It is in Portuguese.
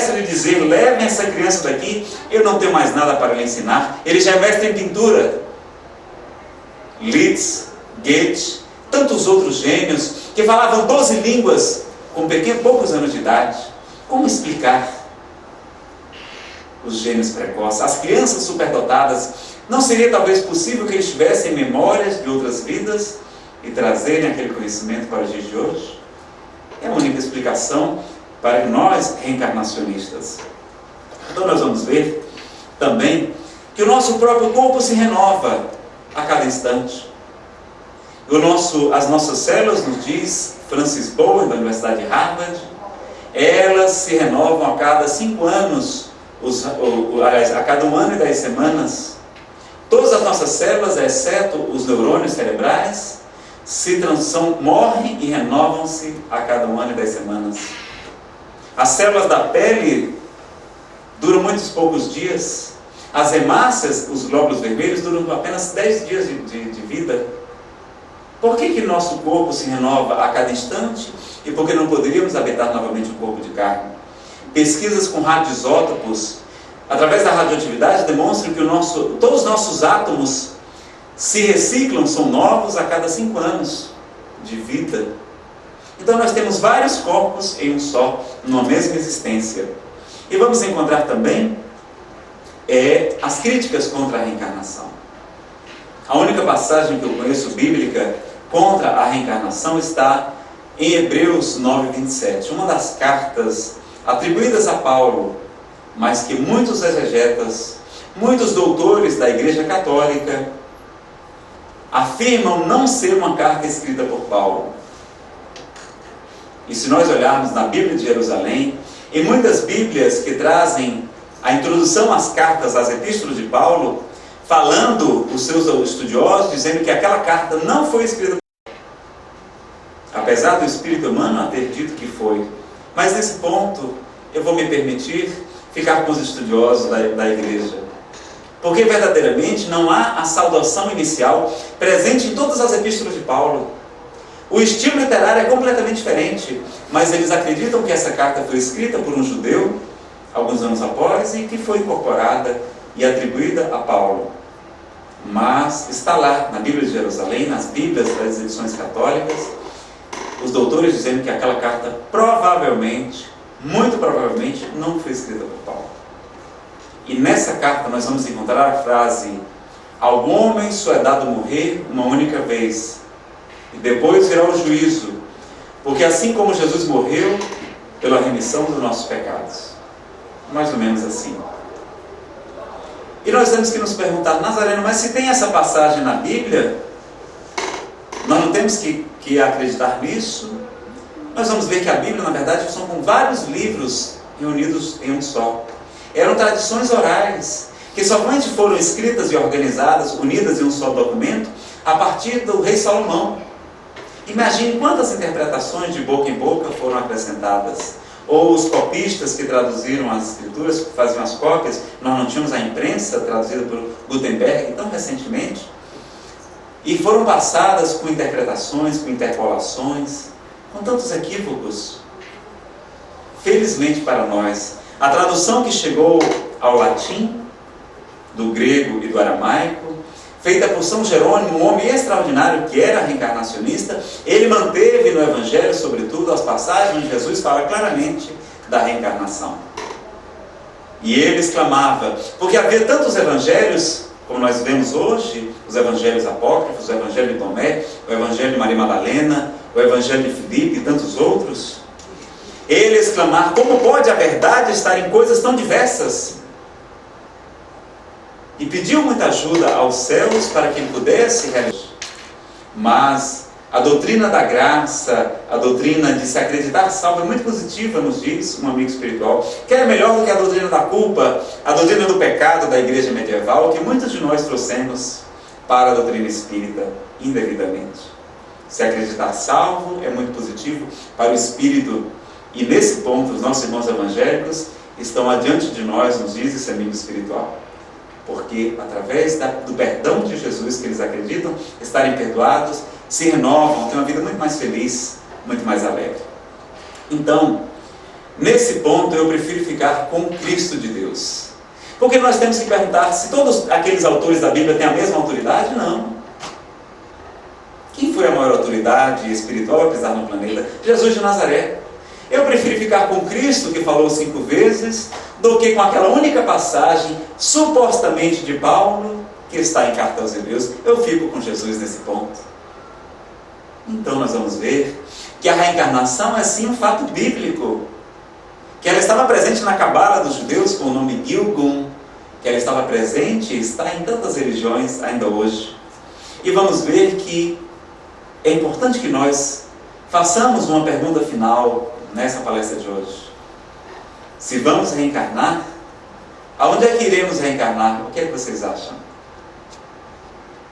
tivesse de dizer, levem essa criança daqui, eu não tenho mais nada para lhe ensinar. Ele já é mestre em pintura. Liszt, Goethe, tantos outros gênios que falavam 12 línguas com poucos anos de idade. Como explicar os gênios precoces? As crianças superdotadas, não seria talvez possível que eles tivessem memórias de outras vidas e trazerem aquele conhecimento para os dias de hoje? É a única explicação para nós reencarnacionistas. Então nós vamos ver também que o nosso próprio corpo se renova a cada instante. As nossas células, nos diz Francis Bowen, da Universidade de Harvard, elas se renovam a cada 5 anos, aliás, a cada 1 ano e 10 semanas. Todas as nossas células, exceto os neurônios cerebrais, morrem e renovam-se a cada 1 ano e 10 semanas. As células da pele duram muitos poucos dias. As hemácias, os glóbulos vermelhos, duram apenas 10 dias de vida. Por que nosso corpo se renova a cada instante? E por que não poderíamos habitar novamente o corpo de carne? Pesquisas com radioisótopos, através da radioatividade, demonstram que todos os nossos átomos se reciclam, são novos a cada 5 anos de vida. Então nós temos vários corpos em um só, numa mesma existência. E vamos encontrar também as críticas contra a reencarnação. A única passagem que eu conheço bíblica contra a reencarnação está em Hebreus 9:27, uma das cartas atribuídas a Paulo, mas que muitos exegetas, muitos doutores da Igreja Católica afirmam não ser uma carta escrita por Paulo. E se nós olharmos na Bíblia de Jerusalém, em muitas Bíblias que trazem a introdução às cartas, às epístolas de Paulo, falando os seus estudiosos, dizendo que aquela carta não foi escrita por Paulo, apesar do espírito humano a ter dito que foi. Mas nesse ponto, eu vou me permitir ficar com os estudiosos da igreja, porque verdadeiramente não há a saudação inicial presente em todas as epístolas de Paulo. O estilo literário é completamente diferente, mas eles acreditam que essa carta foi escrita por um judeu, alguns anos após, e que foi incorporada e atribuída a Paulo. Mas está lá, na Bíblia de Jerusalém, nas Bíblias das edições católicas, os doutores dizendo que aquela carta provavelmente, muito provavelmente, não foi escrita por Paulo. E nessa carta nós vamos encontrar a frase: ao homem só é dado morrer uma única vez, e depois virá o juízo, porque assim como Jesus morreu pela remissão dos nossos pecados. Mais ou menos assim. E nós temos que nos perguntar, Nazareno, mas se tem essa passagem na Bíblia, nós não temos que acreditar nisso? Nós vamos ver que a Bíblia, na verdade, são com vários livros reunidos em um só. Eram tradições orais, que somente foram escritas e organizadas, unidas em um só documento, a partir do rei Salomão. Imagine quantas interpretações de boca em boca foram acrescentadas. Ou os copistas que traduziram as escrituras, que faziam as cópias. Nós não tínhamos a imprensa traduzida por Gutenberg tão recentemente. E foram passadas com interpretações, com interpolações, com tantos equívocos. Felizmente para nós, a tradução que chegou ao latim, do grego e do aramaico, feita por São Jerônimo, um homem extraordinário que era reencarnacionista, ele manteve no Evangelho, sobretudo, as passagens onde Jesus fala claramente da reencarnação. E ele exclamava, porque havia tantos evangelhos, como nós vemos hoje, os evangelhos apócrifos, o evangelho de Tomé, o evangelho de Maria Madalena, o evangelho de Filipe e tantos outros. Ele exclamava, como pode a verdade estar em coisas tão diversas? E pediu muita ajuda aos céus para que ele pudesse realizar. Mas a doutrina da graça, a doutrina de se acreditar salvo é muito positiva, nos diz um amigo espiritual, que é melhor do que a doutrina da culpa, a doutrina do pecado da igreja medieval, que muitos de nós trouxemos para a doutrina espírita indevidamente. Se acreditar salvo é muito positivo para o espírito. E nesse ponto, os nossos irmãos evangélicos estão adiante de nós, nos diz esse amigo espiritual. Porque através do perdão de Jesus que eles acreditam estarem perdoados, se renovam, têm uma vida muito mais feliz, muito mais alegre. Então, Nesse ponto eu prefiro ficar com Cristo de Deus. Porque nós temos que perguntar se todos aqueles autores da Bíblia têm a mesma autoridade? Não. Quem foi a maior autoridade espiritual a pisar no planeta? Jesus de Nazaré. Eu prefiro ficar com Cristo, que falou 5 vezes, do que com aquela única passagem, supostamente de Paulo, que está em Carta aos Hebreus. Eu fico com Jesus nesse ponto. Então nós vamos ver que a reencarnação é sim um fato bíblico. Que ela estava presente na Cabala dos judeus com o nome Gilgum, que ela estava presente e está em tantas religiões ainda hoje. E vamos ver que é importante que nós façamos uma pergunta final nessa palestra de hoje. Se vamos reencarnar, aonde é que iremos reencarnar? O que é que vocês acham?